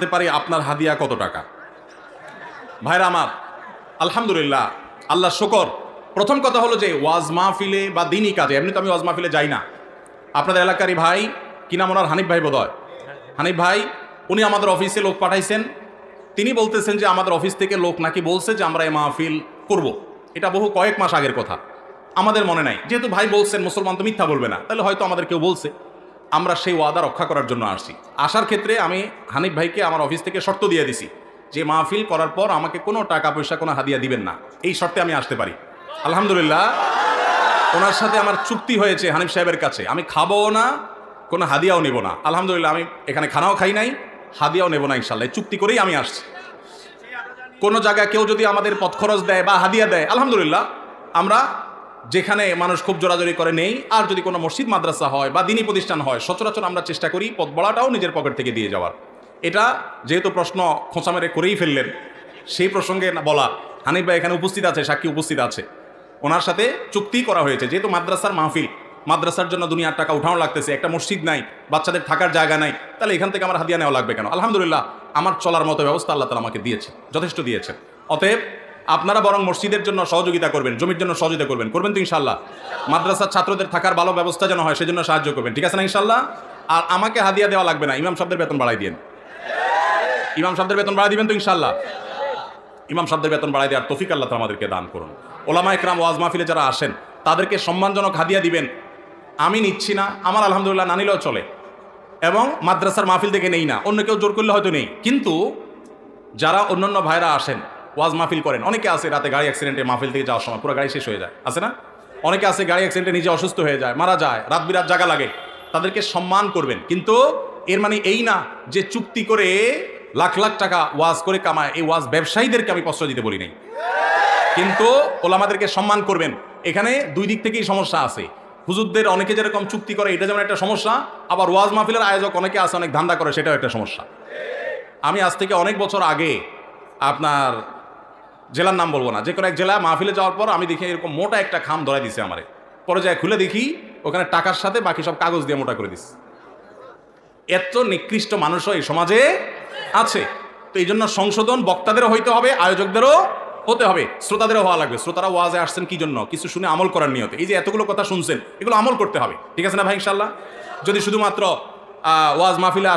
জানতে পারি আপনার হাদিয়া কত টাকা? ভাইরা আমার, আলহামদুলিল্লাহ, আল্লাহ শুকর। প্রথম কথা হলো যে ওয়াজ মাহফিলে বা দিনই কাজে, এমনি তো আমি ওয়াজ মাহফিলে যাই না। আপনাদের এলাকারই ভাই, কি নাম ওনার, হানিফ ভাই বোধহয়, হানিফ ভাই, উনি আমাদের অফিসে লোক পাঠাইছেন। তিনি বলতেছেন যে আমাদের অফিস থেকে লোক নাকি বলছে যে আমরা এই মাহফিল করব। এটা বহু কয়েক মাস আগের কথা, আমাদের মনে নাই। যেহেতু ভাই বলছেন, মুসলমান তো মিথ্যা বলবে না, তাহলে হয়তো আমাদের কেউ বলছে। আমরা সেই ওয়াদা রক্ষা করার জন্য আসছি। আসার ক্ষেত্রে আমি হানিফ ভাইকে আমার অফিস থেকে শর্ত দিয়ে দিছি যে মাহফিল করার পর আমাকে কোনো টাকা পয়সা, কোনো হাদিয়া দিবেন না, এই শর্তে আমি আসতে পারি। আলহামদুলিল্লাহ, ওনার সাথে আমার চুক্তি হয়েছে হানিফ সাহেবের কাছে, আমি খাবো না, কোনো হাদিয়াও নেব না। আলহামদুলিল্লাহ, আমি এখানে খানাও খাই নাই, হাদিয়াও নেব না, ইনশাল্লাহ চুক্তি করেই আমি আসছি। কোনো জায়গায় কেউ যদি আমাদের পথ খরচ দেয় বা হাদিয়া দেয়, আলহামদুলিল্লাহ, আমরা যেখানে মানুষ খুব জোরাজোরি করে নেই। আর যদি কোনো মসজিদ মাদ্রাসা হয় বা দিনী প্রতিষ্ঠান হয়, সচরাচর আমরা চেষ্টা করি পথ বড়াটাও নিজের পকেট থেকে দিয়ে যাওয়ার। এটা যেহেতু প্রশ্ন খোঁচা মেরে করেই ফেললেন, সেই প্রসঙ্গে না বলা, হানিফ ভাই এখানে উপস্থিত আছে, সাক্ষী উপস্থিত আছে, ওনার সাথে চুক্তি করা হয়েছে। যেহেতু মাদ্রাসার মাহফিল, মাদ্রাসার জন্য দুনিয়ার টাকা উঠানো লাগতেছে, একটা মসজিদ নাই, বাচ্চাদের থাকার জায়গা নাই, তাহলে এখান থেকে আমার হাদিয়া নেওয়া লাগবে কেন? আলহামদুলিল্লাহ, আমার চলার মতো ব্যবস্থা আল্লাহ তাআলা আমাকে দিয়েছে, যথেষ্ট দিয়েছেন। অতএব আপনারা বরং মসজিদের জন্য সহযোগিতা করবেন, জমির জন্য সহযোগিতা করবেন, করবেন তো ইনশাল্লাহ? মাদ্রাসার ছাত্রদের থাকার ভালো ব্যবস্থা যেন হয়, সেজন্য সাহায্য করবেন, ঠিক আছে না ইনশাল্লাহ? আর আমাকে হাদিয়া দেওয়া লাগবে না, ইমাম সাহেবের বেতন বাড়াই দিন, ইমাম সাহেবের বেতন বাড়াই দিবেন তো ইনশাল্লাহ? ইমাম সাহেবের বেতন বাড়াই দেওয়ার তৌফিক আল্লাহ তাআলা আমাদেরকে দান করুন। ওলামা ইকরাম ওয়াজ মাহফিলে যারা আসেন, তাদেরকে সম্মানজনক হাদিয়া দিবেন। আমি নিচ্ছি না, আমার আলহামদুলিল্লাহ না নিলেও চলে, এবং মাদ্রাসার মাহফিল থেকে নেই না, অন্য কেউ জোর করলে হয়তো নেই। কিন্তু যারা অন্যান্য ভাইরা আসেন, ওয়াজ মাহফিল করেন, অনেকে আছে রাতে গাড়ি অ্যাক্সিডেন্টে মাহফিল থেকে যাওয়ার সময় পুরো গাড়ি শেষ হয়ে যায়, আছে না? অনেকে আছে গাড়ি অ্যাক্সিডেন্টে নিজে অসুস্থ হয়ে যায়, মারা যায়, রাত বিরাত জাগা লাগে, তাদেরকে সম্মান করবেন। কিন্তু এর মানে এই না যে চুক্তি করে লাখ লাখ টাকা ওয়াজ করে কামায়, এই ওয়াজ ব্যবসায়ীদেরকে আমি প্রশ্রয় দিতে বলি নাই। কিন্তু ওলামাদেরকে সম্মান করবেন। এখানে দুই দিক থেকেই সমস্যা আছে। হুজুরদের অনেকে যেরকম চুক্তি করে, এটা যেমন একটা সমস্যা, আবার ওয়াজ মাহফিলের আয়োজক অনেকে আছে অনেক ধান্দা করে, সেটাও একটা সমস্যা। আমি আজ থেকে অনেক বছর আগে, আপনার জেলার নাম বলবো না, যে কোনো এক জেলায় মাহফিলে যাওয়ার পর আমি দেখি এরকম মোটা একটা খাম ধরাই দিছে আমারে। পরে যায় খুলে দেখি ওখানে টাকার সাথে বাকি সব কাগজ দিয়ে মোটা করে দিচ্ছে। এত নিকৃষ্ট মানুষও এই সমাজে আছে। তো এই জন্য সংশোধন বক্তাদেরও হইতে হবে, আয়োজকদেরও হতে হবে, শ্রোতাদেরও হওয়া লাগবে। শ্রোতারা ওয়াজে আসছেন কি জন্য? কিছু শুনে আমল করার নিয়তে। এই যে এতগুলো কথা শুনছেন, এগুলো আমল করতে হবে, ঠিক আছে না ভাই ইনশাল্লাহ? যদি শুধুমাত্র ওয়াজ মাহফিলে